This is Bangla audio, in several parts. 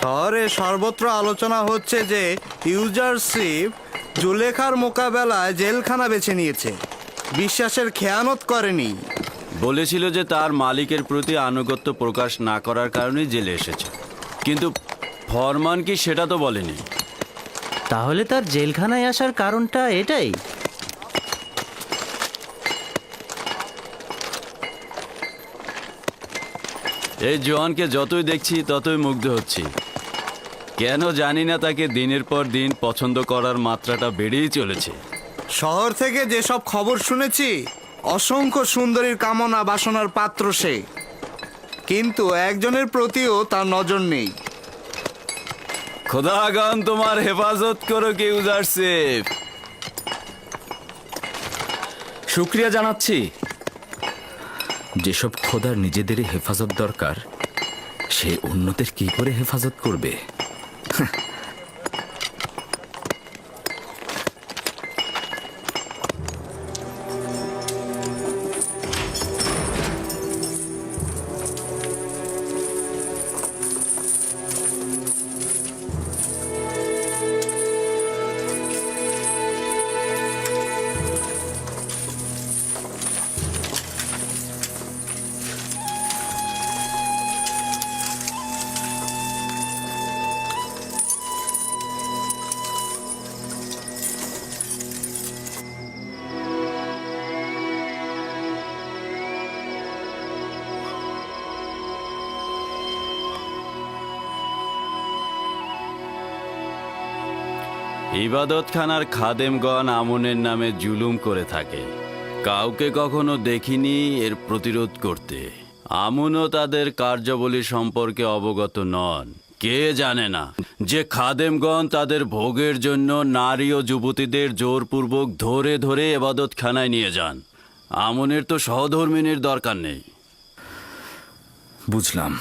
শহরে সর্বত্র আলোচনা হচ্ছে যে ইউজারশিপ জুলেখার মোকাবেলায় জেলখানা বেছে নিয়েছে, বিশ্বাসের খেয়ানত করেনি। বলেছিল যে তার মালিকের প্রতি আনুগত্য প্রকাশ না করার কারণেই জেলে এসেছে, কিন্তু ফরমান কি সেটা তো বলেনি। তাহলে তার জেলখানায় আসার কারণটা এটাই? এই জোয়ানকে যতই দেখছি ততই মুগ্ধ হচ্ছি। কেন জানি না, তাকে দিনের পর দিন পছন্দ করার মাত্রাটা বেড়েই চলেছে। শহর থেকে যেসব খবর শুনেছি, অসংখ্য সুন্দরীর কামনা বাসনার পাত্র সে, কিন্তু একজনের প্রতিও তার নজর নেই। খোদাগণ তোমার হেফাজত করো কি ইউজারশিপ। শুক্রিয়া জানাচ্ছি। যেসব খোদার নিজেদের হেফাজত দরকার, সে অন্যদের কি করে হেফাজত করবে? ইবাদতখানার খাদেমগণ আমনের নামে জুলুম করে থাকে। কাউকে কখনো দেখিনি এর প্রতিরোধ করতে। আমনও তাদের কার্যাবলী সম্পর্কে অবগত নন। কে জানে না যে খাদেমগণ তাদের ভোগের জন্য নারী ও যুবতীদের জোরপূর্বক ধরে ধরে ইবাদতখানায় নিয়ে যান। আমনের তো সহধর্মিনীর দরকার নেই। বুঝলাম।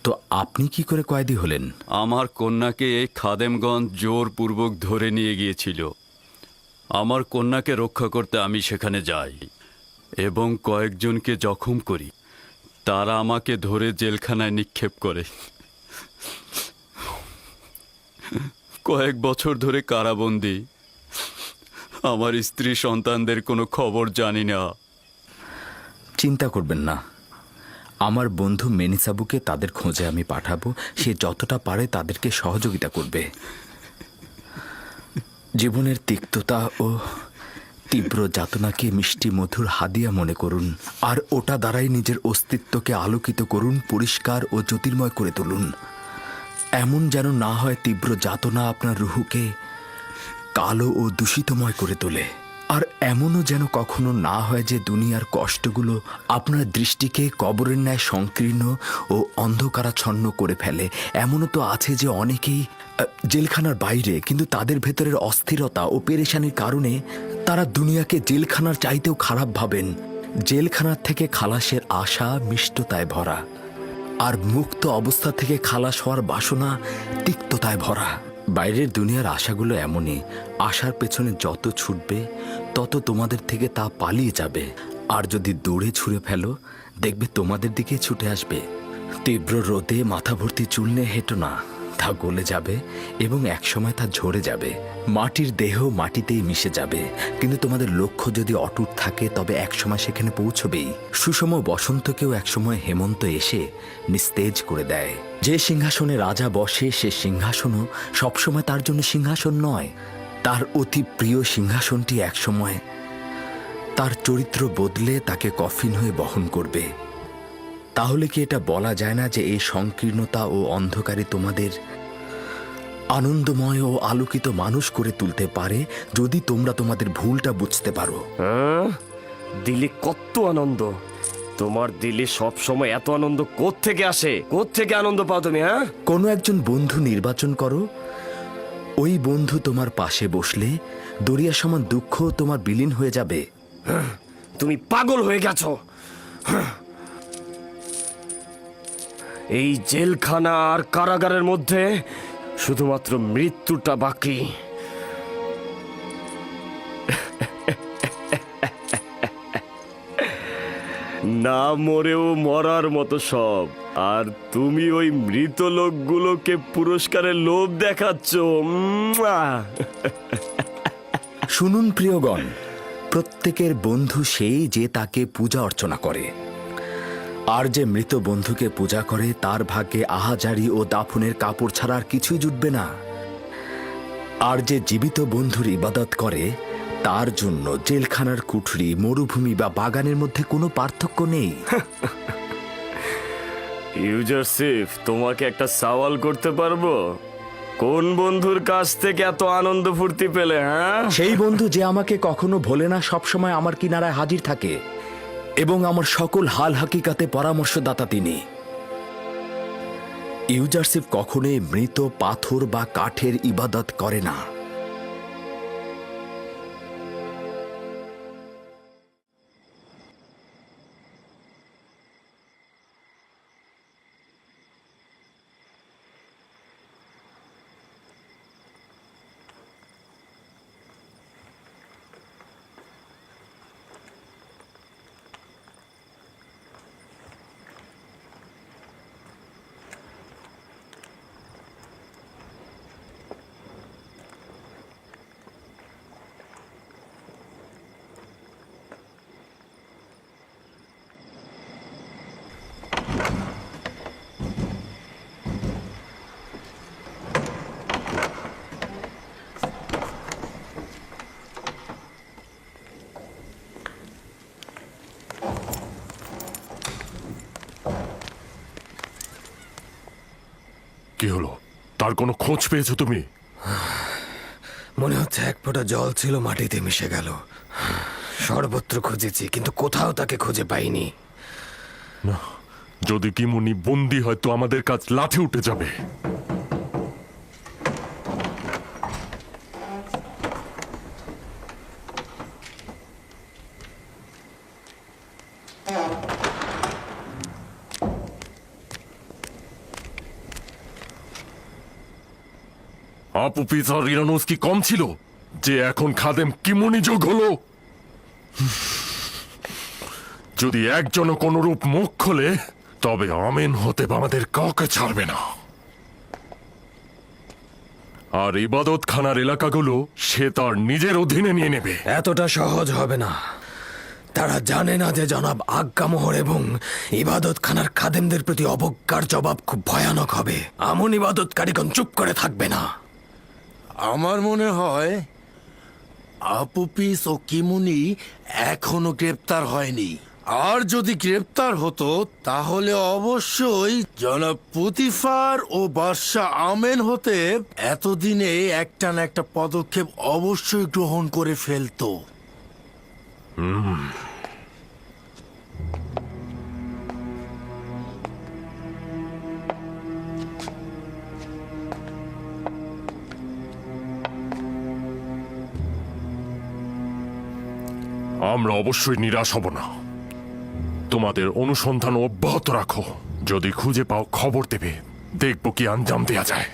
তো আপনি কি করে কয়েদি হলেন? আমার কন্যাকে এই খাদেমগঞ্জ জোরপূর্বক ধরে নিয়ে গিয়েছিল। আমার কন্যাকে রক্ষা করতে আমি সেখানে যাই এবং কয়েকজনকে জখম করি। তারা আমাকে ধরে জেলখানায় নিক্ষেপ করে। কয়েক বছর ধরে কারাবন্দী। আমার স্ত্রী সন্তানদের কোনো খবর জানি না। চিন্তা করবেন না, আমার বন্ধু মেনিসাবুকে তাদের খোঁজে আমি পাঠাবো। সে যতটা পারে তাদেরকে সহযোগিতা করবে। জীবনের তিক্ততা ও তীব্র যাতনাকে মিষ্টি মধুর হাদিয়া মনে করুন, আর ওটা দ্বারাই নিজের অস্তিত্বকে আলোকিত করুন, পরিষ্কার ও জ্যোতির্ময় করে তুলুন। এমন যেন না হয় তীব্র যাতনা আপনার রুহুকে কালো ও দূষিতময় করে তোলে। আর এমনও যেন কখনো না হয় যে দুনিয়ার কষ্টগুলো আপনার দৃষ্টিকে কবরের ন্যায় সংকীর্ণ ও অন্ধকারাচ্ছন্ন করে ফেলে। এমনও তো আছে যে অনেকেই জেলখানার বাইরে, কিন্তু তাদের ভেতরের অস্থিরতা ও পেরেশানির কারণে তারা দুনিয়াকে জেলখানার চাইতেও খারাপ ভাবেন। জেলখানার থেকে খালাসের আশা মিষ্টতায় ভরা, আর মুক্ত অবস্থা থেকে খালাস হওয়ার বাসনা তিক্ততায় ভরা। বাইরের দুনিয়ার আশাগুলো এমনই, আশার পেছনে যত ছুটবে তত তোমাদের থেকে তা পালিয়ে যাবে। আর যদি দৌড়ে ছুঁড়ে ফেলো, দেখবে তোমাদের দিকে ছুটে আসবে। তীব্র রোদে মাথা ভর্তি চুল নিয়ে হেঁটো না, তা গলে যাবে এবং একসময় তা ঝরে যাবে। মাটির দেহ মাটিতেই মিশে যাবে, কিন্তু তোমাদের লক্ষ্য যদি অটুট থাকে তবে একসময় সেখানে পৌঁছবেই। সুষম বসন্তকেও একসময় হেমন্ত এসে নিস্তেজ করে দেয়। যে সিংহাসনে রাজা বসে, সে সিংহাসনও সবসময় তার জন্য সিংহাসন নয়। তার অতি প্রিয় সিংহাসনটি একসময় তার চরিত্র বদলে তাকে কফিন হয়ে বহন করবে। তাহলে কি এটা বলা যায় না যে এই সংকীর্ণতা ও অন্ধকারে তোমাদের আনন্দময় ও আলোকিত মানুষ করে তুলতে পারে, যদি তোমরা তোমাদের ভুলটা বুঝতে পারো? দিলে কত আনন্দ! তোমার দিলে সব সময় এত আনন্দ কোত্থেকে আসে? কোত্থেকে আনন্দ পাও তুমি? কোনো একজন বন্ধু নির্বাচন করো। ওই বন্ধু তোমার পাশে বসলে দরিয়া সমান দুঃখ তোমার বিলীন হয়ে যাবে। তুমি পাগল হয়ে গেছো। এই জেলখানা আর কারাগারের মধ্যে শুধুমাত্র মৃত্যুটা বাকি। না মরেও মরার মতো সব। আর তুমি ওই মৃত লোকগুলোকে পুরস্কারের লোভ দেখাচ্ছ। শুনুন প্রিয়গণ, প্রত্যেকের বন্ধু সেই যে তাকে পূজা অর্চনা করে, আর যে মৃত বন্ধুকে পূজা করে তার ভাগ্যে আহাজারি ও দাফনের কাপড় ছাড়া আর কিছুই জুটবে না। আর যে জীবিত বন্ধুর ইবাদত করে তার জন্য জেলখানার কুঠরি, মরুভূমি বা বাগানের মধ্যে কোনো পার্থক্য নেই। ইউজারসিফ, তোমাকে একটা সওয়াল করতে পারবো? কোন বন্ধুর কাছ থেকে এত আনন্দ ফুর্তি পেলে? হ্যাঁ, সেই বন্ধু যে আমাকে কখনো ভোলে না, সবসময় আমার কিনারায় হাজির থাকে এবং আমার সকল হাল হাকিকাতে পরামর্শদাতা তিনি। ইউজারসিফ কখনোই মৃত পাথর বা কাঠের ইবাদত করে না। কি হলো? তার কোনো খোঁজ পেয়েছো তুমি? মনে হচ্ছে এক ফোঁটা জল ছিল মাটিতে মিশে গেল। সর্বত্র খুঁজেছি কিন্তু কোথাও তাকে খুঁজে পাইনি। না, যদি কিমুনি বন্দি হয় তো আমাদের কাজ লাঠি উঠে যাবে। আপুপিস আর ইরানোস কি কম ছিল যে এখন খাদেম কিমুনি যোগ হলো? যদি একজনও কোনরূপ মুখ খোলে তবে আমেন হতে আমাদের কাউকে ছাড়বে না। আর ইবাদত খানার এলাকাগুলো সে তার নিজের অধীনে নিয়ে নেবে। এতটা সহজ হবে না। তারা জানে না যে জনাব আজ্ঞামোহর এবং ইবাদত খানার খাদেমদের প্রতি অবজ্ঞার জবাব খুব ভয়ানক হবে। আমন ইবাদতকারীগণ চুপ করে থাকবে না। আমার মনে হয় আপুপিস ও কিমুনি এখনো গ্রেপ্তার হয়নি। আর যদি গ্রেপ্তার হতো তাহলে অবশ্যই জনাব পুতিফার ও বাদশা আমেন হতে এতদিনে একটা না একটা পদক্ষেপ অবশ্যই গ্রহণ করে ফেলতো। আমরা অবশ্যই নিরাশ হব না। তোমাদের অনুসন্ধান অব্যাহত রাখো। যদি খুঁজে পাও খবর দেবে, দেখব কি আঞ্জাম দেয়া যায়।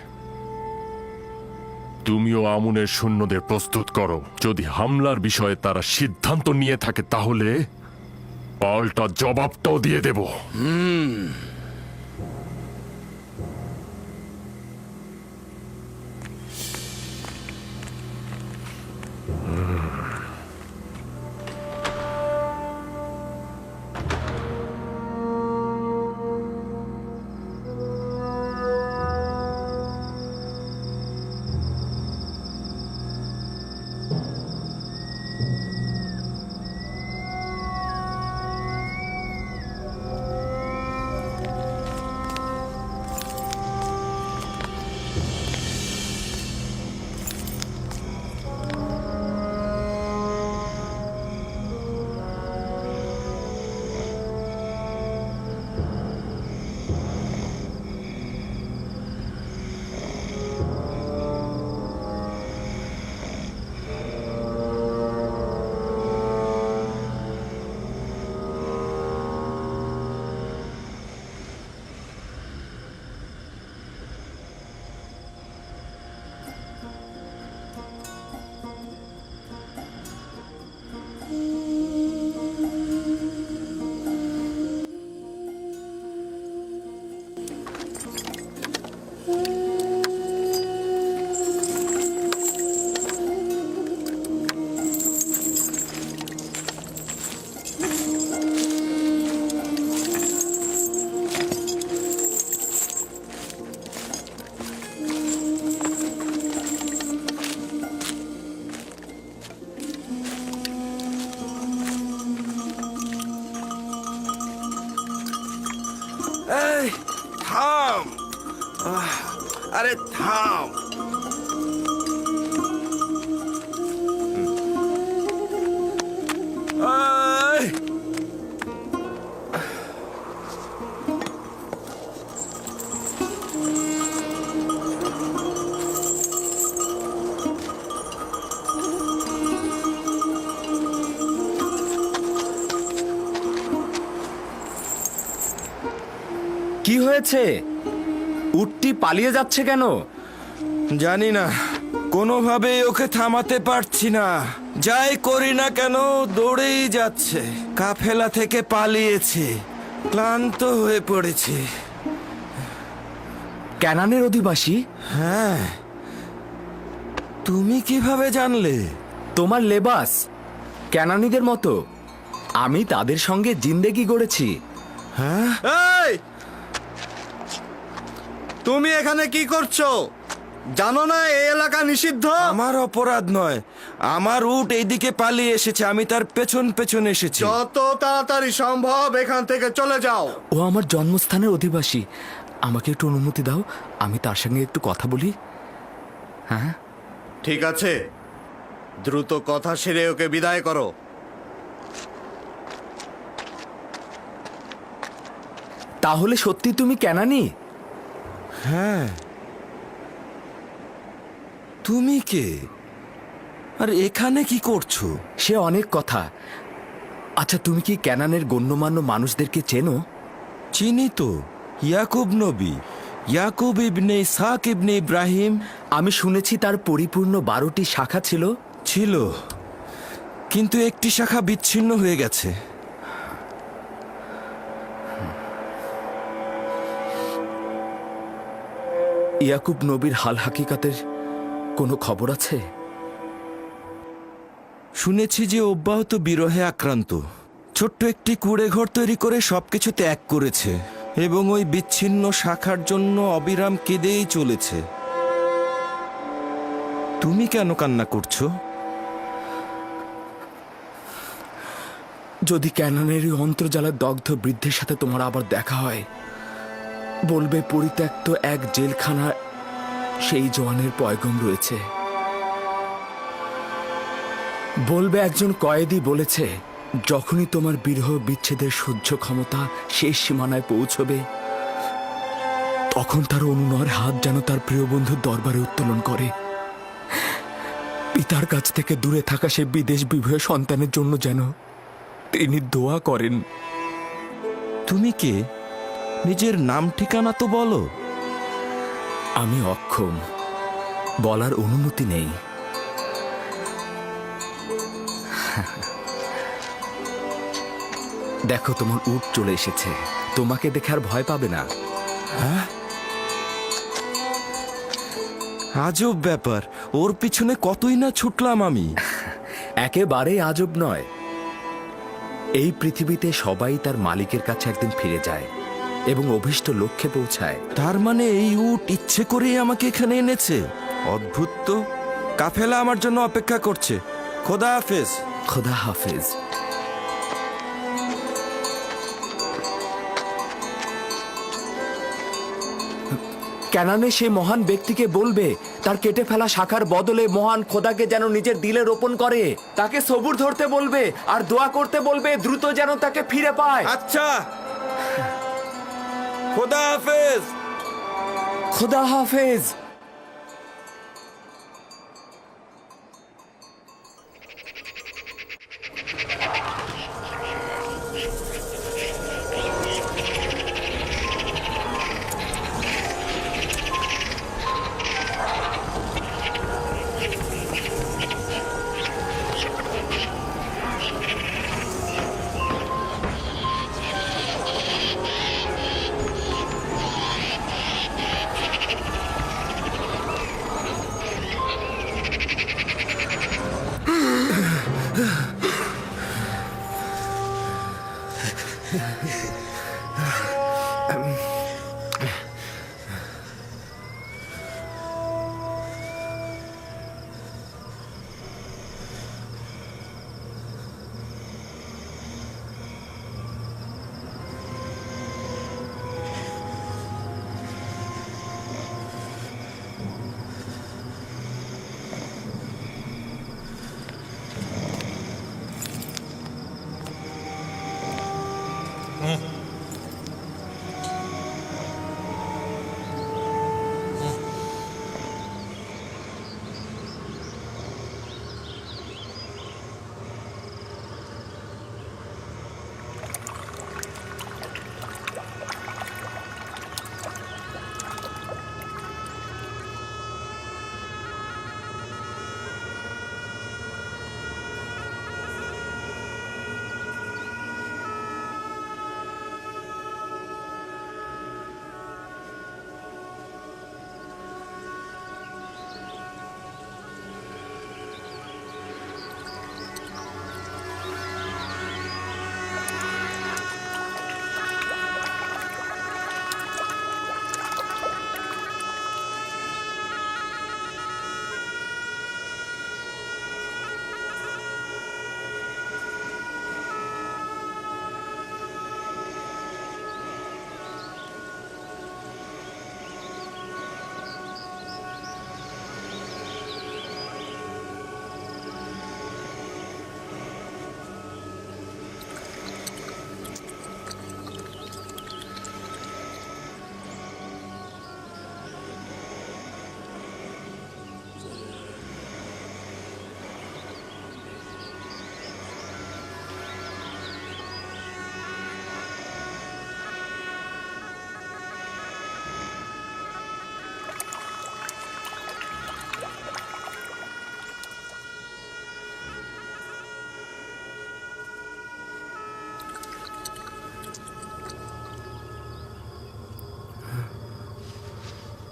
তুমিও আমুনের সৈন্যদের প্রস্তুত করো। যদি হামলার বিষয়ে তারা সিদ্ধান্ত নিয়ে থাকে তাহলে পাল্টা জবাবটাও দিয়ে দেব। এই, থাম। আরে থাম। এই, কি হয়েছে? উটটি পালিয়ে যাচ্ছে কেন? জানি না, কোনোভাবেই ওকে থামাতে পারছি না। যাই করি না কেন দৌড়েই যাচ্ছে। কাফেলা থেকে পালিয়েছে, ক্লান্ত হয়ে পড়েছে। ক্যানানের অধিবাসী? হ্যাঁ, তুমি কিভাবে জানলে? তোমার লেবাস ক্যানানিদের মতো। আমি তাদের সঙ্গে জিন্দেগি গড়েছি। হ্যাঁ, এই তুমি এখানে কি করছো? জানো না এই এলাকা নিষিদ্ধ? আমার অপরাধ নয়, আমার উট এইদিকে পালিয়ে এসেছে, আমি তার পেছন পেছন এসেছি। যত তাড়াতাড়ি সম্ভব এখান থেকে চলে যাও। ও আমার জন্মস্থানের অধিবাসী। আমাকে একটু অনুমতি দাও, আমি তার সঙ্গে একটু কথা বলি। হ্যাঁ, ঠিক আছে, দ্রুত কথা সেরে ওকে বিদায় করো। তাহলে সত্যি তুমি ক্যানানি? হ্যাঁ, তুমি কে? আর এখানে কি করছো? সে অনেক কথা। আচ্ছা, তুমি কি ক্যানানের গণ্যমান্য মানুষদেরকে চেনো? চিনি তো, ইয়াকুব নবী, ইয়াকুব ইবনে ইসহাক ইবনে ইব্রাহিম। আমি শুনেছি তার পরিপূর্ণ 12টি শাখা ছিল। ছিল, কিন্তু একটি শাখা বিচ্ছিন্ন হয়ে গেছে। ইয়াকুব নবীর হাল হাকিকাতের কোনো খবর আছে? শুনেছি যে অব্যাহত বিরহে আক্রান্ত, ছোট্ট একটি কুঁড়ে ঘর তৈরি করে সবকিছু ত্যাগ করেছে এবং ওই বিচ্ছিন্ন শাখার জন্য অবিরাম কেঁদেই চলেছে। তুমি কেন কান্না করছো? যদি ক্যানানের ওই অন্তর্জালের দগ্ধ বৃদ্ধের সাথে তোমার আবার দেখা হয়, বলবে পরিত্যক্ত এক জেলখানা সেই জওয়ানের পয়গম রয়েছে। বলবে একজন কয়েদি বলেছে, যখনই তোমার বিরহ বিচ্ছেদের সহ্য ক্ষমতা শেষ সীমানায় পৌঁছবে, তখন তার অনুনয়ের হাত যেন তার প্রিয় বন্ধুর দরবারে উত্তোলন করে। পিতার কাছ থেকে দূরে থাকা সে বিদেশ বিভূয় সন্তানের জন্য যেন তিনি দোয়া করেন। তুমি কে? নিজের নাম ঠিকানা তো বলো। আমি অক্ষম, বলার অনুমতি নেই। দেখো, তোমার উট চলে এসেছে, তোমাকে দেখে আর ভয় পাবে না। আজব ব্যাপার, ওর পিছনে কতই না ছুটলাম আমি। একেবারেই আজব নয়। এই পৃথিবীতে সবাই তার মালিকের কাছে একদিন ফিরে যায় এবং অভীষ্ট লক্ষ্যে পৌঁছায়। তার মানে এই উট ইচ্ছে করেই আমাকে এখানে এনেছে? অদ্ভুত তো। কাফেলা আমার জন্য অপেক্ষা করছে। খোদা হাফেজ। খোদা হাফেজ। ক্যানানে সেই মহান ব্যক্তিকে বলবে তার কেটে ফেলা শাখার বদলে মহান খোদাকে যেন নিজের দিলে রোপণ করে। তাকে সবুর ধরতে বলবে আর দোয়া করতে বলবে দ্রুত যেন তাকে ফিরে পায়। আচ্ছা, খোদা হাফেজ। খোদা হাফেজ।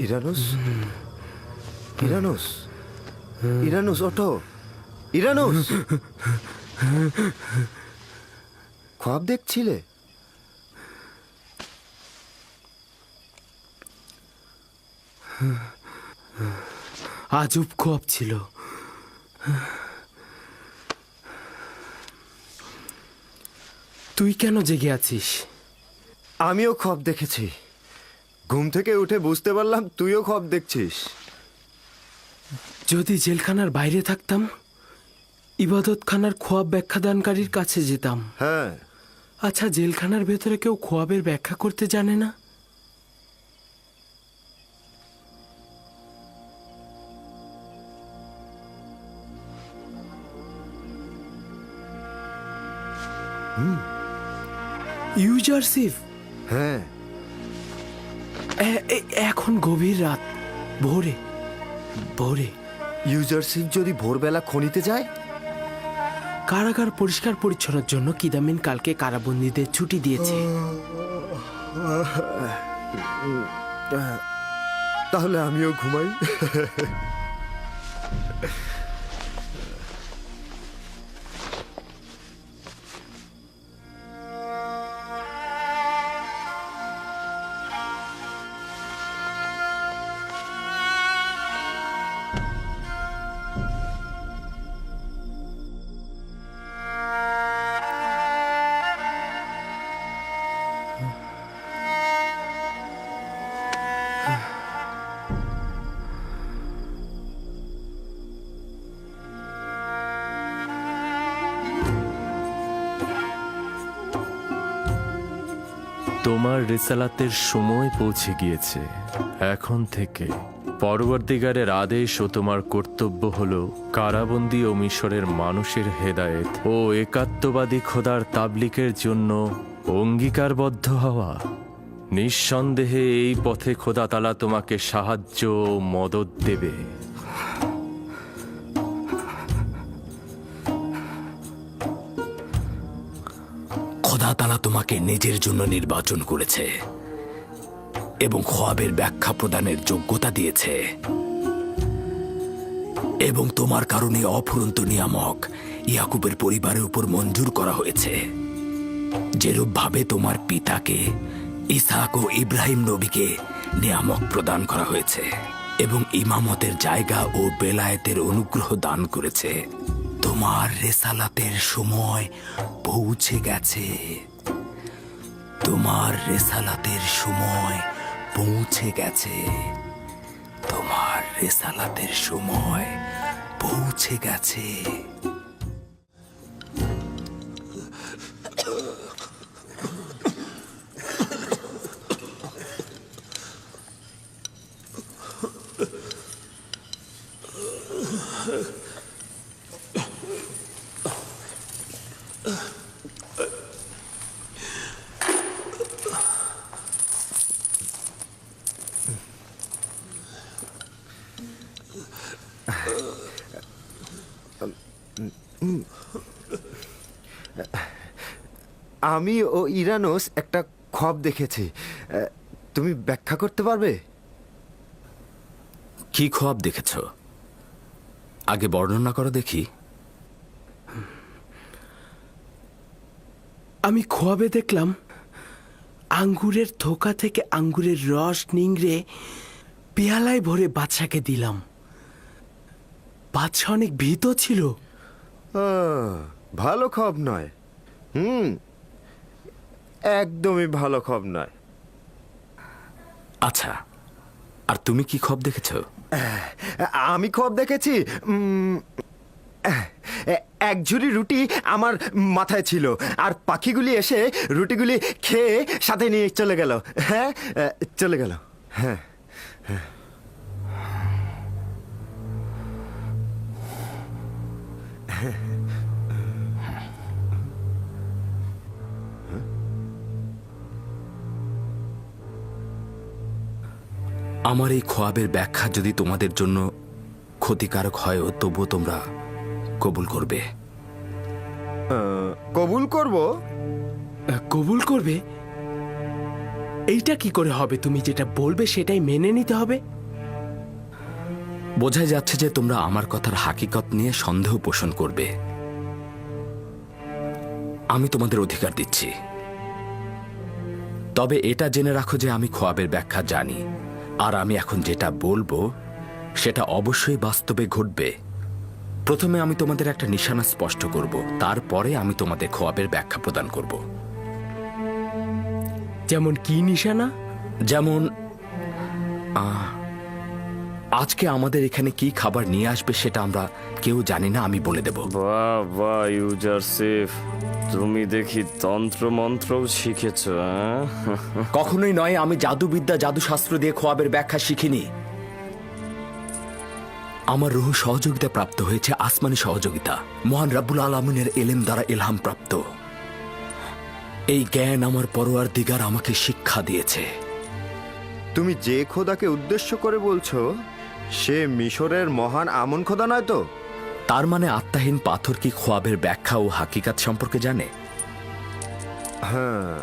ইরানুস, ইরানুস, ইরানুস, ওঠো। ইরানুস, খ্বাব দেখছিলে? আজব খোয়াব ছিল। তুই কেন জেগে আছিস? আমিও খ্বাব দেখেছি। ঘুম থেকে উঠে বুঝতে পারলাম তুইও খ্বাব দেখছিস। যদি জেলখানার বাইরে থাকতাম, ইবাদতখানার খোয়াব ব্যাখ্যাদানকারীর কাছে যেতাম। হ্যাঁ, আচ্ছা, জেলখানার ভেতরে কেউ খোয়াবের ব্যাখ্যা করতে জানে না? ইউজারশিপ। হ্যাঁ, এখন গভীর রাত, ভোরে ভোরে ইউজারশিপ যদি ভোরবেলা খনিতে যায়? কারাগার পরিষ্কার পরিচ্ছন্নের জন্য কিদামিন কালকে কারাবন্দীদের ছুটি দিয়েছে। তাহলে আমিও ঘুমাই। তোমার রিসালাতের সময় পৌঁছে গিয়েছে। এখন থেকে পরবর্তীকারের আদেশ ও তোমার কর্তব্য হলো কারাবন্দী ও মিশরের মানুষের হেদায়েত ও একাত্মবাদী খোদার তাবলিকের জন্য অঙ্গীকারবদ্ধ হওয়া। নিঃসন্দেহে এই পথে খোদা তাআলা তোমাকে সাহায্য ও মদদ দেবে। খোদা তাআলা তোমাকে নিজের জন্য নির্বাচন করেছে এবং খোয়াবের ব্যাখ্যা প্রদানের যোগ্যতা দিয়েছে, এবং তোমার কারণে অফুরন্ত নিয়ামক ইয়াকুবের পরিবারের উপর মঞ্জুর করা হয়েছে, যেরূপ ভাবে তোমার পিতাকে ইসহাক ও ইব্রাহিম নবীকে নিয়ামক প্রদান করা হয়েছে এবং ইমামতের জায়গা ও বেলায়েতের অনুগ্রহ দান করেছে। তোমার রেসালাতের সময় পৌঁছে গেছে। তোমার রেসালাতের সময় পৌঁছে গেছে। তোমার রেসালাতের সময় পৌঁছে গেছে। আমি ও ইরানোস একটা খব দেখেছি। তুমি ব্যাখ্যা করতে পারবে? কি খোয়াব দেখেছ? আগে বর্ণনা করো দেখি। আমি খোয়াবে দেখলাম আঙ্গুরের থোকা থেকে আঙ্গুরের রস নিংড়ে পেয়ালায় ভরে বাদশাকে দিলাম। বাদশা অনেক ভীত ছিল। ভালো খব নয়। একদমই ভালো খব নয়। আচ্ছা, আর তুমি কি খব দেখেছ? আমি খব দেখেছি, এক ঝুড়ি রুটি আমার মাথায় ছিল, আর পাখিগুলি এসে রুটিগুলি খেয়ে সাথে নিয়ে চলে গেল। হ্যাঁ, চলে গেল। হ্যাঁ, আমার এই খোয়াবের ব্যাখ্যা যদি তোমাদের জন্য ক্ষতিকারক হয় তবুও তোমরা কবুল করবে। কবুল করব। কবুল করবে? এইটা কি করে হবে? তুমি যেটা বলবে সেটাই মেনে নিতে হবে। বোঝাই যাচ্ছে যে তোমরা আমার কথার হাকিকত নিয়ে সন্দেহ পোষণ করবে। আমি তোমাদের অধিকার দিচ্ছি, তবে এটা জেনে রাখো যে আমি খোয়াবের ব্যাখ্যা জানি, আর আমি এখন যেটা বলবো সেটা অবশ্যই বাস্তবে ঘটবে। প্রথমে আমি তোমাদের একটা নিশানা স্পষ্ট করব, তারপরে আমি তোমাদের খোয়াবের ব্যাখ্যা প্রদান করব। যেমন কি নিশানা? যেমন আজকে আমাদের এখানে কি খাবার নিয়ে আসবে সেটা আমরা কেউ জানি না, আমি বলে দেব। বাহ বাহ ইউজারসিফ, তুমি দেখি তন্ত্র মন্ত্রও শিখেছ। কখনোই নয়, আমি জাদুবিদ্যা জাদুশাস্ত্র দিয়ে খোয়াবের ব্যাখ্যা শিখিনি। আমার রুহ সহযোগিতা প্রাপ্ত হয়েছে, আসমানি সহযোগিতা, মহান রাব্বুল আলামিনের এলেম দ্বারা ইলহাম প্রাপ্ত। এই জ্ঞান আমার পরওয়ারদিগার আমাকে শিক্ষা দিয়েছে। তুমি যে খোদাকে উদ্দেশ্য করে বলছো সে মিশরের মহান আমন খোদা নয় তো? তার মানে আত্মাহীন পাথর কি খোয়াবের ব্যাখ্যা ও হাকিকাত সম্পর্কে জানে? হ্যাঁ।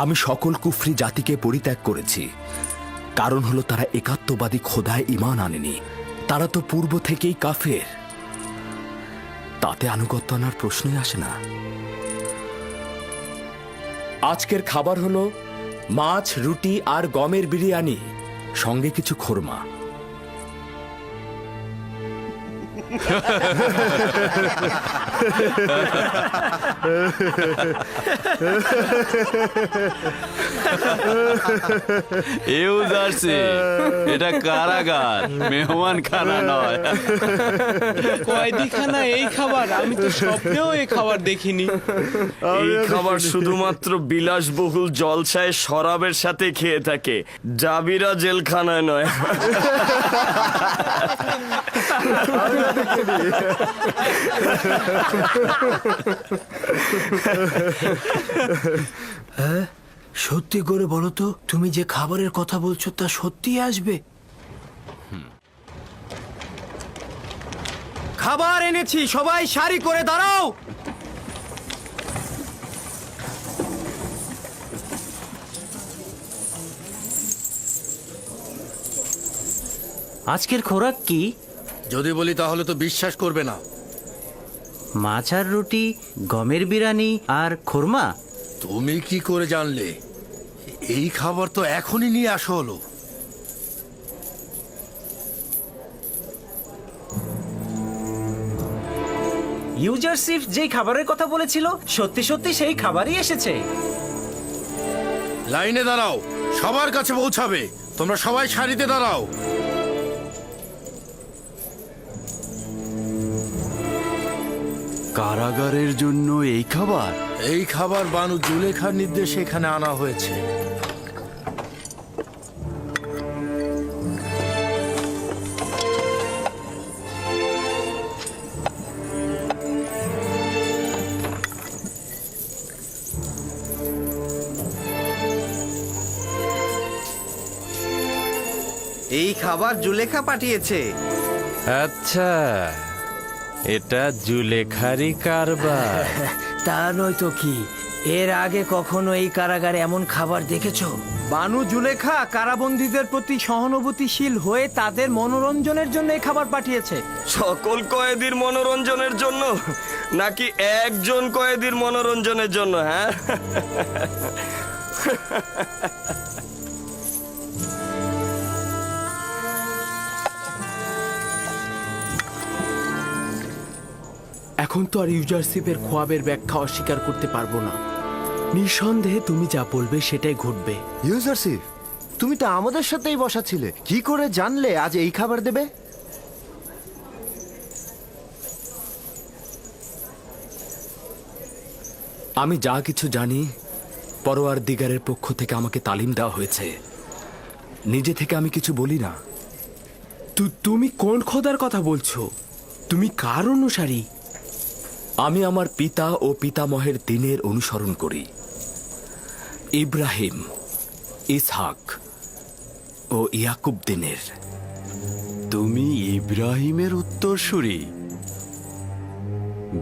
আমি সকল কুফরি জাতিকে পরিত্যাগ করেছি, কারণ হলো তারা একাত্মবাদী খোদায় ঈমান আনেনি। তারা তো পূর্ব থেকেই কাফের, তাতে আনুগত্য আনার প্রশ্নই আসে না। আজকের খাবার হলো মাছ, রুটি আর গমের বিরিয়ানি, সঙ্গে কিছু খোরমা। এটা কারাগার, মেহমান খানা নয়। কয়েদিখানা এই খাবার? আমি তো স্বপ্নেও এই খাবার দেখিনি। এই খাবার শুধুমাত্র বিলাসবহুল জলসায় শরাবের সাথে খেয়ে থাকে, জাবিরা জেলখানায় নয়। সত্যি করে বলো তো, তুমি যে খাবারের কথা বলছো তা সত্যি আসবে? খাবার এনেছি, সবাই সারি করে দাঁড়াও। আজকের খোরাক কি? যদি বলি তাহলে তো বিশ্বাস করবে না। মাছ আর রুটি, গমের বিরিয়ানি আর খোরমা। তুমি কি করে জানলে? এই খাবার তো এখনই নিয়ে আসা হলো। ইউজারসিফ যেই খাবারের কথা বলেছিল সত্যি সত্যি সেই খাবারই এসেছে। লাইনে দাঁড়াও, সবার কাছে পৌঁছাবে। তোমরা সবাই সারিতে দাঁড়াও। কারাগারের জন্য এই খাবার? এই খাবার বানু জুলেখার নির্দেশে এখানে আনা হয়েছে। এই খাবার জুলেখা পাঠিয়েছে। আচ্ছা, এটা জুলেখারি কারবার। তা নয় তো কি, এর আগে কখনো এই কারাগারে এমন খাবার দেখেছো? বানু জুলেখা কারাবন্দীদের প্রতি সহানুভূতিশীল হয়ে তাদের মনোরঞ্জনের জন্য এই খাবার পাঠিয়েছে। সকল কয়েদির মনোরঞ্জনের জন্য নাকি একজন কয়েদির মনোরঞ্জনের জন্য? হ্যাঁ, এখন তো আর ইউজারশিপের খোয়াবের ব্যাখ্যা অস্বীকার করতে পারবো না। নিঃসন্দেহে তুমি যা বলবে সেটাই ঘটবে। ইউজারশিপ, তুমি তো আমাদের সাথেই বসা ছিলে, কি করে জানলে আজ এই খাবার দেবে? আমি যা কিছু জানি পরোয়ার দিগারের পক্ষ থেকে আমাকে তালিম দেওয়া হয়েছে। নিজে থেকে আমি কিছু বলি না। তুমি কোন খোদার কথা বলছো? তুমি কার অনুসারী? আমি আমার পিতা ও পিতামহের দিনের অনুসরণ করি, ইব্রাহিম, ইসহাক ও ইয়াকুব দিনের। তুমি ইব্রাহিমের উত্তরসূরি,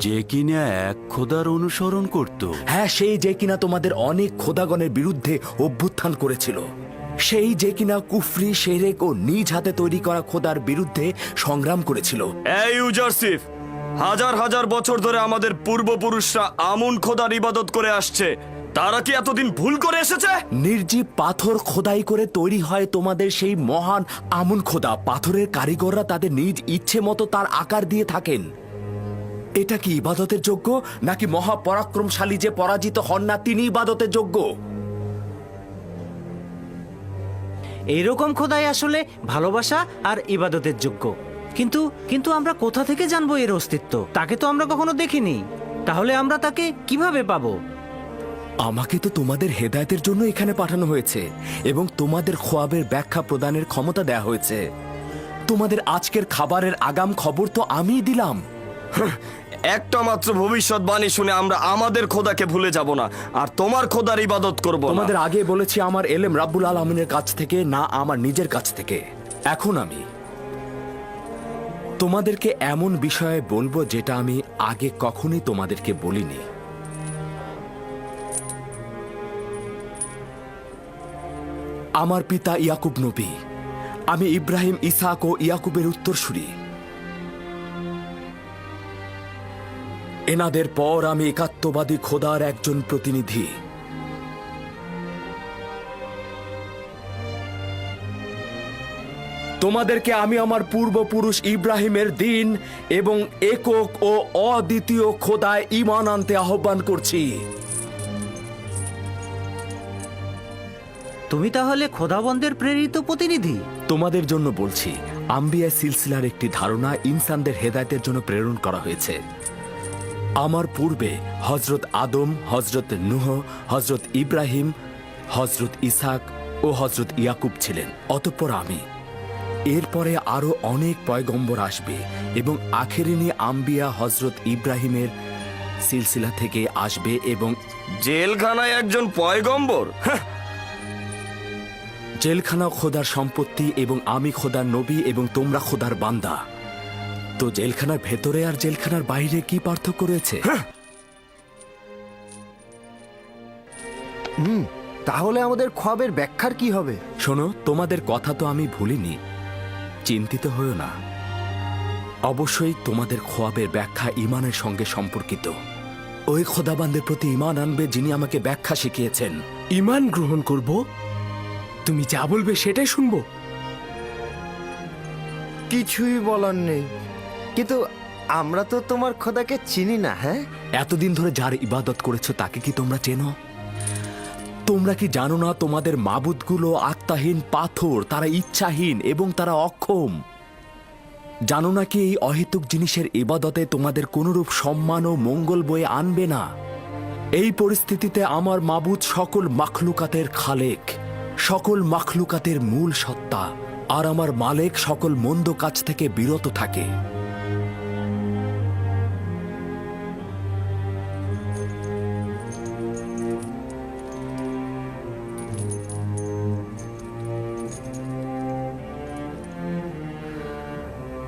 যে কিনা এক খোদার অনুসরণ করত। হ্যাঁ, সেই যে কিনা তোমাদের অনেক খোদাগণের বিরুদ্ধে অভ্যুত্থান করেছিল, সেই যে কিনা কুফরি, শেরেক ও নিজ হাতে তৈরি করা খোদার বিরুদ্ধে সংগ্রাম করেছিল। এই ইউজারশিপ, হাজার হাজার বছর ধরে আমাদের পূর্বপুরুষরা আমুন খোদার ইবাদত করে আসছে। তারা কি এতদিন ভুল করে এসেছে? নির্জীব পাথর খোদাই করে তৈরি হয় তোমাদের সেই মহান আমুন খোদা। পাথরের কারিগররা তাদের নিজ ইচ্ছে মতো তার আকার দিয়ে থাকেন। এটা কি ইবাদতের যোগ্য, নাকি মহাপরাক্রমশালী যে পরাজিত হন না তিনি ইবাদতের যোগ্য? এইরকম খোদাই আসলে ভালোবাসা আর ইবাদতের যোগ্য। কিন্তু কিন্তু আমরা কোথা থেকে জানবো এর অস্তিত্ব? তাকে তো আমরা কখনো দেখিনি। তাহলে আমরা তাকে কিভাবে পাবো? আমাকে তো তোমাদের হেদায়েতের জন্য এখানে পাঠানো হয়েছে এবং তোমাদের খোয়াবের ব্যাখ্যা প্রদানের ক্ষমতা দেয়া হয়েছে। তোমাদের আজকের খাবারের আগাম খবর তো আমিই দিলাম। একটা মাত্র ভবিষ্যৎবাণী শুনে আমরা আমাদের খোদাকে ভুলে যাব না, আর তোমার খোদার ইবাদত করব না। তোমাদের আগে বলেছি আমার এলেম রাব্বুল আলামিনের কাছ থেকে, না আমার নিজের কাছ থেকে। এখন আমি তোমাদেরকে এমন বিষয়ে বলবো যেটা আমি আগে কখনোই তোমাদেরকে বলিনি। আমার পিতা ইয়াকুব নবী, আমি ইব্রাহিম, ইসহাক ও ইয়াকুবের উত্তরসূরি। এনাদের পর আমি একাত্মবাদী খোদার একজন প্রতিনিধি। তোমাদেরকে আমি আমার পূর্বপুরুষ ইব্রাহিমের দিন এবং একক ও অদ্বিতীয় খোদায় ঈমান আনতে আহ্বান করছি। তুমি তাহলে খোদাবন্দের প্রেরিত প্রতিনিধি? তোমাদের জন্য বলছি, আম্বিয়া সিলসিলার একটি ধারণা ইনসানদের হেদায়েতের জন্য প্রেরণ করা হয়েছে। আমার পূর্বে হজরত আদম, হজরত নূহ, হজরত ইব্রাহিম, হজরত ইসহাক ও হজরত ইয়াকুব ছিলেন, অতঃপর আমি। এরপরে আরো অনেক পয়গম্বর আসবে এবং আখেরিনী আম্বিয়া হজরত ইব্রাহিমের সিলসিলা থেকে আসবে এবং জেলখানায় একজন পয়গম্বর? জেলখানা খোদার সম্পত্তি এবং আমি খোদার নবী এবং তোমরা খোদার বান্দা। তো জেলখানার ভেতরে আর জেলখানার বাইরে কি পার্থক্য রয়েছে? তাহলে আমাদের খোয়াবের ব্যাখ্যার কি হবে? শোনো, তোমাদের কথা তো আমি ভুলিনি, চিন্তিত হও না। অবশ্যই তোমাদের খোয়াবের ব্যাখ্যা ঈমানের সঙ্গে সম্পর্কিত। ওই খোদাবান্দের প্রতি ঈমান আনবে যিনি আমাকে ব্যাখ্যা শিখিয়েছেন। ঈমান গ্রহণ করব? তুমি যা বলবে সেটাই শুনবো। কিছুই বলার নেই, কিন্তু আমরা তো তোমার খোদাকে চিনি না। হ্যাঁ, এতদিন ধরে যার ইবাদত করেছো তাকে কি তোমরা চেনো? তোমরা কি জানো না তোমাদের মাবুদগুলো আত্মাহীন পাথর, তারা ইচ্ছাহীন এবং তারা অক্ষম? জানো না কি এই অহেতুক জিনিসের ইবাদতে তোমাদের কোনরূপ সম্মান ও মঙ্গল বয়ে আনবে না? এই পরিস্থিতিতে আমার মাবুদ সকল মাখলুকাতের খালেক, সকল মাখলুকাতের মূল সত্তা, আর আমার মালেক সকল মন্দ কাজ থেকে বিরত থাকে।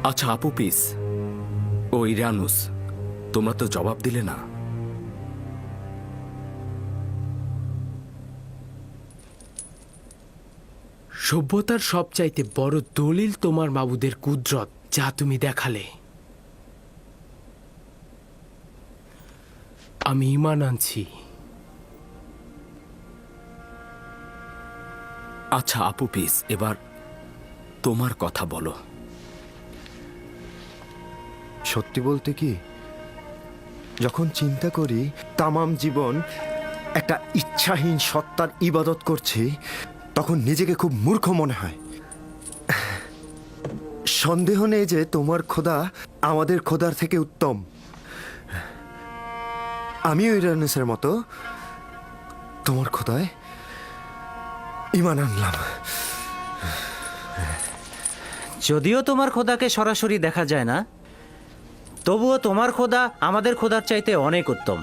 আচ্ছা আপুপিস ও ইরানুস, তোমরা তো জবাব দিলে না। সভ্যতার সবচাইতে বড় দলিল তোমার মাবুদের কুদরত, যা তুমি দেখালে। আমি ঈমান আনছি। আচ্ছা আপুপিস, এবার তোমার কথা বলো। সত্যি বলতে কি, যখন চিন্তা করি তামাম জীবন একটা ইচ্ছাহীন সত্তার ইবাদত করছি, তখন নিজেকে খুব মূর্খ মনে হয়। সন্দেহ নেই যে তোমার খোদা আমাদের খোদার থেকে উত্তম। আমিও ইউরেনাসের মতো তোমার খোদায় ঈমান আনলাম। যদিও তোমার খোদাকে সরাসরি দেখা যায় না, তবুও তোমার খোদা আমাদের খোদার চাইতে অনেক উত্তম।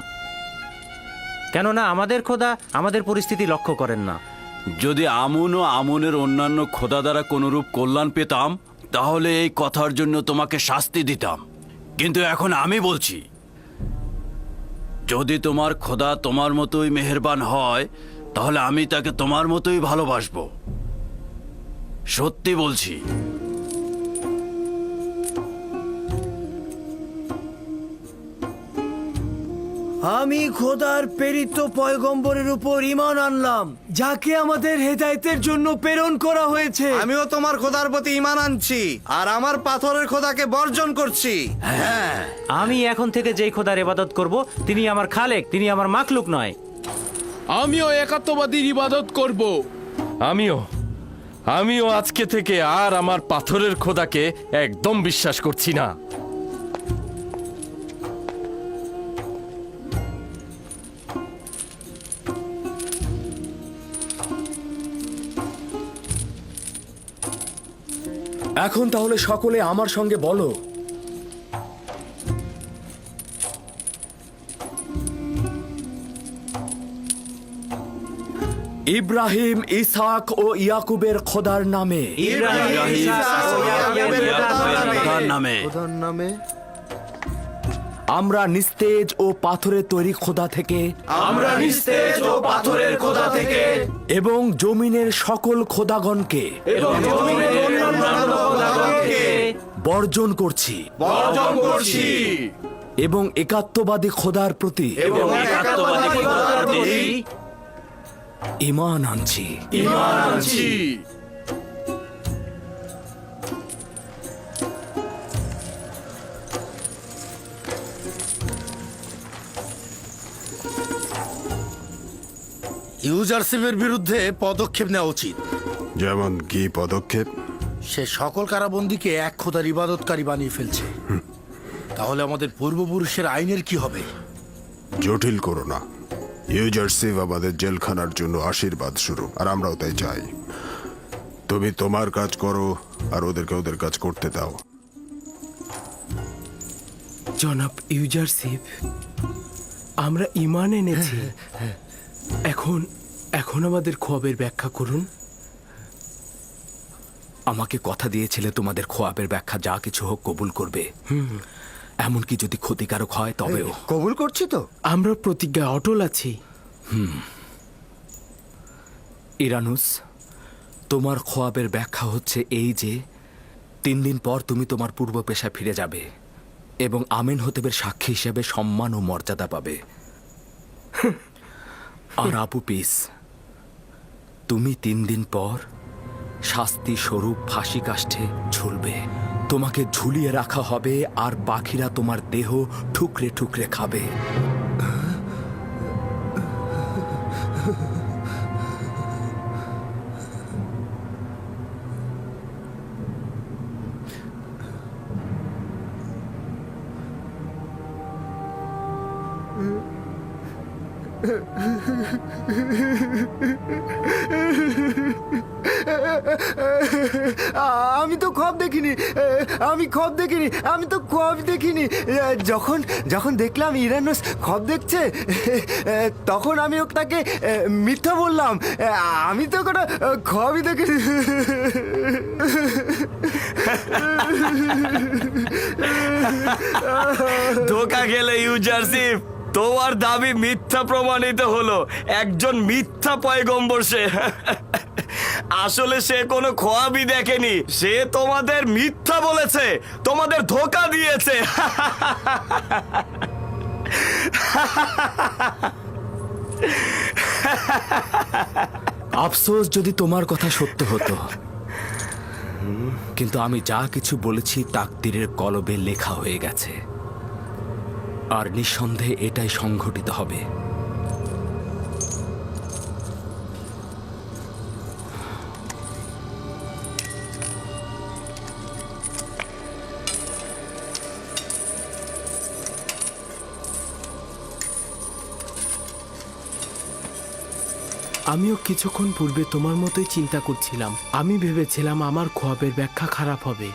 কেননা আমাদের খোদা আমাদের পরিস্থিতি লক্ষ্য করেন না। যদি আমুন ও আমুনের অন্যান্য খোদা দ্বারা কোনরূপ কল্যাণ পেতাম, তাহলে এই কথার জন্য তোমাকে শাস্তি দিতাম। কিন্তু এখন আমি বলছি, যদি তোমার খোদা তোমার মতোই মেহেরবান হয়, তাহলে আমি তাকে তোমার মতোই ভালোবাসবো। সত্যি বলছি। আমি খোদার প্রেরিত পয়গম্বরের উপর ঈমান আনলাম, যাকে আমাদের হেদায়েতের জন্য প্রেরণ করা হয়েছে। আমিও তোমার খোদার প্রতি ঈমান আনছি, আর আমার পাথরের খোদাকে বর্জন করছি। আমি এখন থেকে যেই খোদার ইবাদত করব, তিনি আমার খালেক, তিনি আমার মাখলুক নয়। আমিও একাত্মবাদীর ইবাদত করব। আমিও আজকে থেকে আর আমার পাথরের খোদাকে একদম বিশ্বাস করছি না। এখন তাহলে সকলে আমার সঙ্গে বলো, ইব্রাহিম, ইসহাক ও ইয়াকুবের খোদার নামে। খোদার নামে আমরা নিস্তেজ ও পাথরের তৈরি খোদা থেকে, এবং জমিনের সকল খোদাগণকে বর্জন করছি এবং একাত্মবাদী খোদার প্রতি ঈমান আনছি। ইউজারশিপের বিরুদ্ধে পদক্ষেপ নেওয়া উচিত। যেমন কি পদক্ষেপ? সে সকল কারাবন্দীকে এক খোদার ইবাদতকারী বানিয়ে ফেলছে। তাহলে আমাদের পূর্বপুরুষের আইনের কি হবে? জটিল করো না। ইউজারশিপ আমাদের জেলখানার জন্য আশীর্বাদ স্বরূপ, আর আমরাও তাই চাই। তুমি তোমার কাজ করো, আর ওদেরকে ওদের কাজ করতে দাও। জনাব ইউজারশিপ, আমরা ঈমান এনেছি। এখন আমাদের খোয়াবের ব্যাখ্যা করুন। আমাকে কথা দিয়েছিলে তোমাদের খোয়াবের ব্যাখ্যা যা কিছু হোক কবুল করবে, এমনকি যদি ক্ষতিকারক হয় তবেও। কবুল করছি তো। আমরা প্রতিজ্ঞা অটল আছি। ইরানুস, তোমার খোয়াবের ব্যাখ্যা হচ্ছে এই যে 3 দিন পর তুমি তোমার পূর্ব পেশায় ফিরে যাবে এবং আমিন হতেবের সাক্ষী হিসেবে সম্মান ও মর্যাদা পাবে। আর আবু পিস, তুমি 3 দিন পর শাস্তি স্বরূপ ফাঁসি কাষ্ঠে ঝুলবে। তোমাকে ঝুলিয়ে রাখা হবে, আর পাখিরা তোমার দেহ ঠুকরে ঠুকরে খাবে। আমি তো খব দেখিনি, আমি তো খব দেখিনি। যখন দেখলাম ইরানুস খব দেখছে, তখন আমি তাকে মিথ্যা বললাম। আমি তো কোনো খবই দেখিনি। ধোকা গেলে ইউজারশিপ, তোমার দাবি মিথ্যা প্রমাণিত হলো। একজন মিথ্যা পয়গম্বর সে। আসলে সে কোনো খোয়াবই দেখেনি, সে তোমাদের মিথ্যা বলেছে, তোমাদের ধোকা দিয়েছে। আফসোস যদি তোমার কথা সত্য হতো, কিন্তু আমি যা কিছু বলেছি তাকদীরের কলবে লেখা হয়ে গেছে, আর নিঃসন্দেহে এটাই সংঘটিত হবে। আমিও কিছুক্ষণ পূর্বে তোমার মতোই চিন্তা করছিলাম। আমি ভেবেছিলাম আমার খোয়াবের ব্যাখ্যা খারাপ হবে।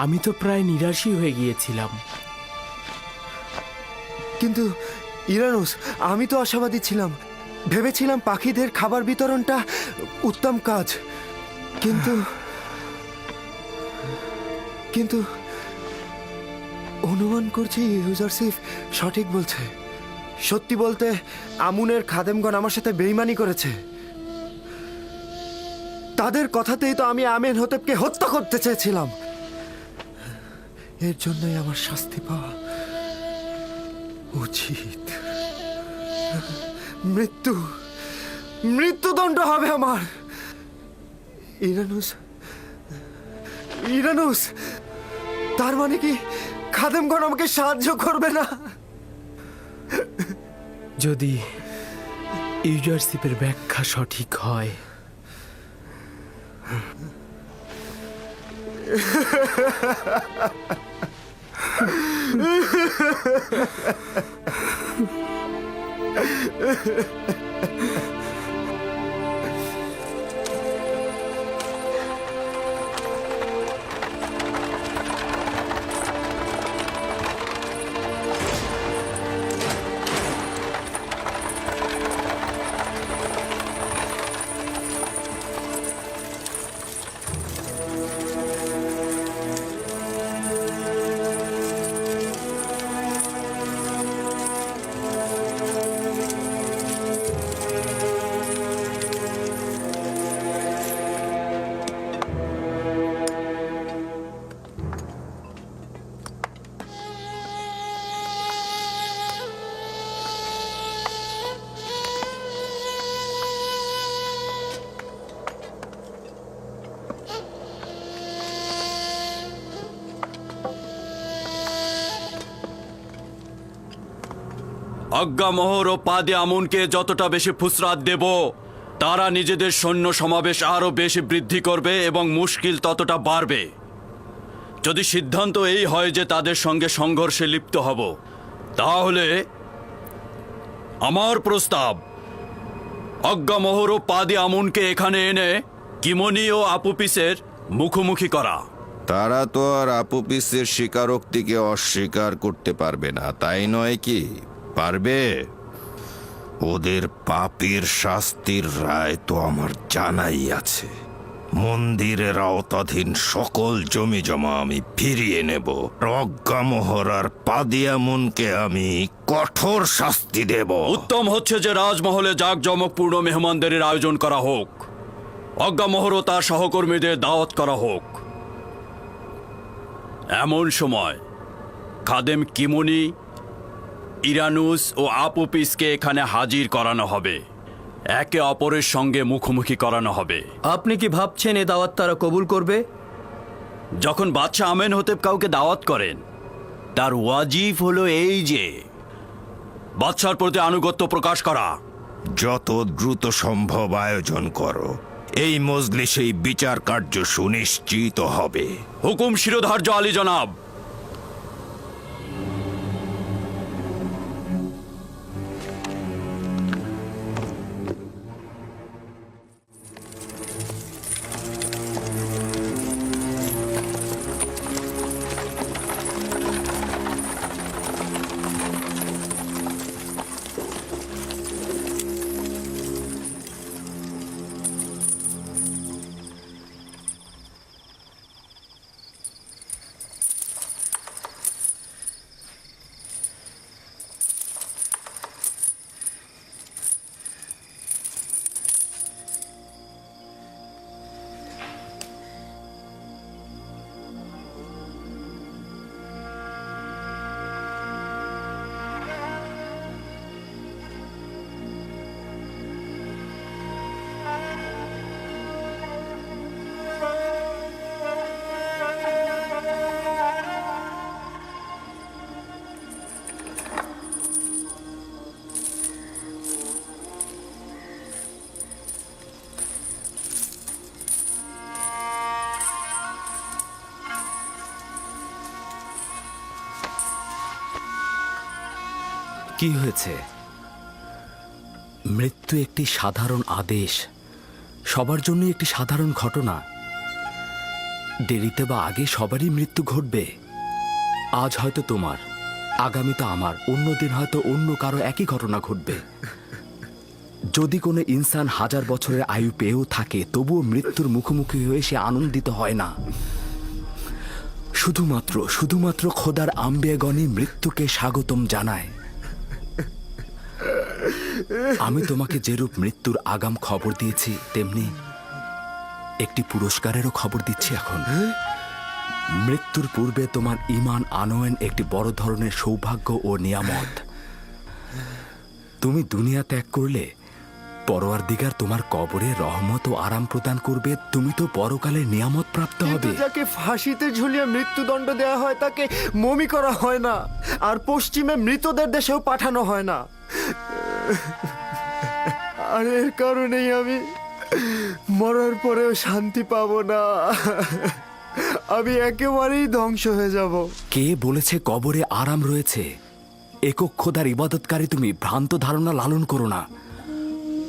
আমি তো প্রায় নিরাশই হয়ে গিয়েছিলাম। কিন্তু ইরানুস, আমি তো আশাবাদী ছিলাম, ভেবেছিলাম পাখিদের খাবার বিতরণটা উত্তম কাজ। কিন্তু কিন্তু অনুমান করছি ইউজারসিফ সঠিক বলছে। সত্যি বলতে আমুনের খাদেমগণ আমার সাথে বেইমানি করেছে। তাদের কথাতেই তো আমি আমেন হতেবকে হত্যা করতে চেয়েছিলাম। এর জন্যই আমার শাস্তি পাওয়া উচিত। মৃত্যুদণ্ড হবে আমার। ইরানুস, তার মানে কি খাদেমগণ আমাকে সাহায্য করবে না? যদি ইউজারশিপের ব্যাখ্যা সঠিক হয়, আজ্ঞামোহর ও পাদে আমুনকে যতটা বেশি ফুসরাত দেব, তারা নিজেদের সৈন্য সমাবেশ আরো বেশি বৃদ্ধি করবে এবং মুশকিল ততটা বাড়বে। যদি সিদ্ধান্ত এই হয় যে তাদের সঙ্গে সংঘর্ষে লিপ্ত হব, তাহলে আমার প্রস্তাব আজ্ঞামোহর ও পাদে আমুনকে এখানে এনে কিমনি ও আপুপিসের মুখোমুখি করা। তারা তো আর আপুপিসের স্বীকারোক্তিকে অস্বীকার করতে পারবে না, তাই নয় কি? পারবে? ওদের পাপের শাস্তির রায় তো আমার জানাই আছে। মন্দিরের আওতাধীন সকল জমি জমা আমি ফিরিয়ে নেব। প্রজ্ঞামোহর আর পাদিয়ামুনকে আমি কঠোর শাস্তি দেব। উত্তম হচ্ছে যে রাজমহলে জাঁকজমকপূর্ণ মেহমানদারির আয়োজন করা হোক। আজ্ঞামোহর ও তার সহকর্মীদের দাওয়াত করা হোক। এমন সময় খাদেম কিমনি, ইরানুস ও আপুপিসকে এখানে হাজির করানো হবে। একে অপরের সঙ্গে মুখোমুখি করানো হবে। আপনি কি ভাবছেন এ দাওয়াত তারা কবুল করবে? যখন বাদশাহ আমেন হতেব কাউকে দাওয়াত করেন, তার ওয়াজিব হলো এই যে বাদশার প্রতি আনুগত্য প্রকাশ করা। যত দ্রুত সম্ভব আয়োজন করো। এই মজলিসেই বিচার কার্য সুনিশ্চিত হবে। হুকুম শিরোধার্য আলী জনাব। কি হয়েছে? মৃত্যু একটি সাধারণ আদেশ, সবার জন্য একটি সাধারণ ঘটনা। দেরিতে বা আগে সবারই মৃত্যু ঘটবে। আজ হয়তো তোমার, আগামী তো আমার, অন্যদিন হয়তো অন্য কারো একই ঘটনা ঘটবে। যদি কোনো ইনসান 1000 বছরের আয়ু পেয়েও থাকে, তবুও মৃত্যুর মুখোমুখি হয়ে সে আনন্দিত হয় না। শুধুমাত্র খোদার আম্বেগণই মৃত্যুকে স্বাগতম জানায়। আমি তোমাকে যেরূপ মৃত্যুর আগাম খবর দিয়েছি, তেমনি একটি পুরস্কারেরও খবর দিচ্ছি এখন। মৃত্যুর পূর্বে তোমার ঈমান আনয়ন একটি বড় ধরনের সৌভাগ্য ও নিয়ামত। তুমি দুনিয়া ত্যাগ করলে পরওয়ারদিগার তোমার কবরে রহমত ও আরাম প্রদান করবে। তুমি তো পরকালে নিয়ামত প্রাপ্ত হবে। যাকে ফাঁসিতে ঝুলিয়ে মৃত্যুদণ্ড দেওয়া হয় তাকে মমি করা হয় না, আর পশ্চিমে মৃতদের দেশেও পাঠানো হয় না। আর এর কারণেই আমি মরার পরেও শান্তি পাবো না। আমি একেবারেই ধ্বংস হয়ে যাব। কে বলেছে কবরে আরাম রয়েছে? একক খোদার ইবাদতকারী তুমি ভ্রান্ত ধারণা লালন করো না।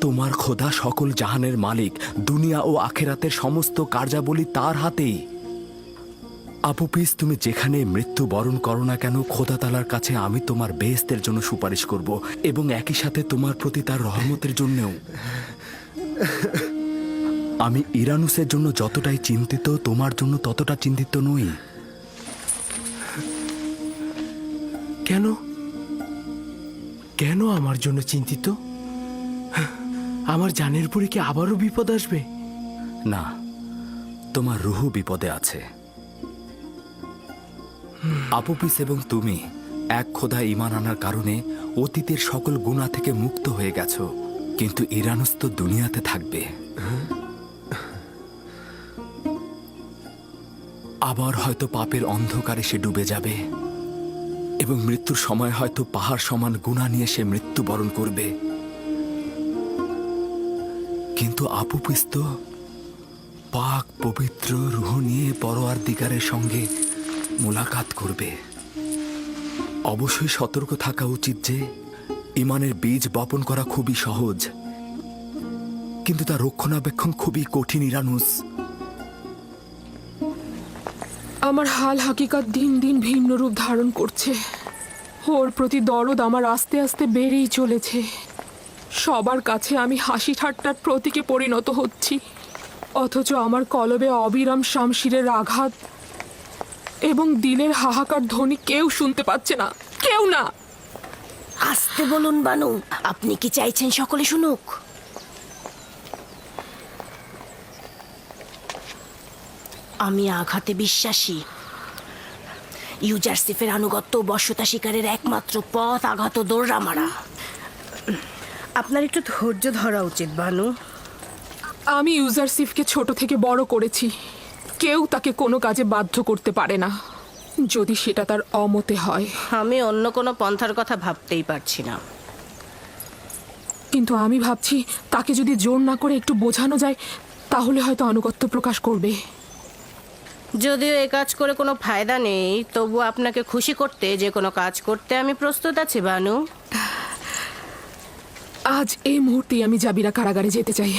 তোমার খোদা সকল জাহানের মালিক, দুনিয়া ও আখেরাতের সমস্ত কার্যাবলী তার হাতেই। আপুপিস, তুমি যেখানে মৃত্যু বরণ করো না কেন, খোদা তাআলার কাছে আমি তোমার বেহেশতের জন্য সুপারিশ করব, এবং একই সাথে তোমার প্রতি তার রহমতের জন্যও। আমি ইরানুসের জন্য যতটাই চিন্তিত, তোমার জন্য ততটা চিন্তিত নই। কেন কেন আমার জন্য চিন্তিত? আমার জানের পরে কি আবারও বিপদ আসবে? না, তোমার রুহ বিপদে আছে। আপুপিস এবং তুমি এক খোদা ঈমান আনার কারণে অতীতের সকল গুনাহ থেকে মুক্ত হয়ে গেছো, কিন্তু ইরানুস তো দুনিয়াতে থাকবে। আবার হয়তো পাপের অন্ধকারে সে ডুবে যাবে, এবং মৃত্যুর সময় হয়তো পাহাড় সমান গুনাহ নিয়ে সে মৃত্যুবরণ করবে। কিন্তু আপুপিস তো পাক পবিত্র রুহ নিয়ে পরওয়ারদিগারের সঙ্গে মুলাকাত করবে। অবশ্যই সতর্ক থাকা উচিত যে ঈমানের বীজ বপন করা খুবই সহজ, কিন্তু তার রক্ষণাবেক্ষণ খুবই কঠিন। ইরানুস, আমার হাল হাকিকত দিন দিন ভিন্ন রূপ ধারণ করছে। ওর প্রতি দরদ আমার আস্তে আস্তে বেড়েই চলেছে। সবার কাছে আমি হাসি ঠাট্টার প্রতীকে পরিণত হচ্ছি, অথচ আমার কলবে অবিরাম শামশিরের আঘাত এবং দিলের হাহাকার ধ্বনি কেউ শুনতে পাচ্ছে না, কেউ না। আস্তে বলুন বানু, আপনি কি চাইছেন সকলে শুনুক? আমি আঘাতে বিশ্বাসী। ইউজারসিফের আনুগত্য ও বশ্যতা শিকারের একমাত্র পথ আঘাত ও দৌড়া মারা। আপনার একটু ধৈর্য ধরা উচিত বানু। আমি ইউজারসিফকে ছোট থেকে বড় করেছি। কেউ তাকে কোনো কাজে বাধ্য করতে পারে না, যদি সেটা তার অমতে হয়। আমি অন্য কোনো পন্থার কথা ভাবতেই পারছি না। কিন্তু আমি ভাবছি তাকে যদি জোর না করে একটু বোঝানো যায়, তাহলে হয়তো আনুগত্য প্রকাশ করবে। যদিও এ কাজ করে কোনো ফায়দা নেই, তবু আপনাকে খুশি করতে যে কোনো কাজ করতে আমি প্রস্তুত আছি বানু। আজ এই মুহূর্তেই আমি জাবিরা কারাগারে যেতে চাই।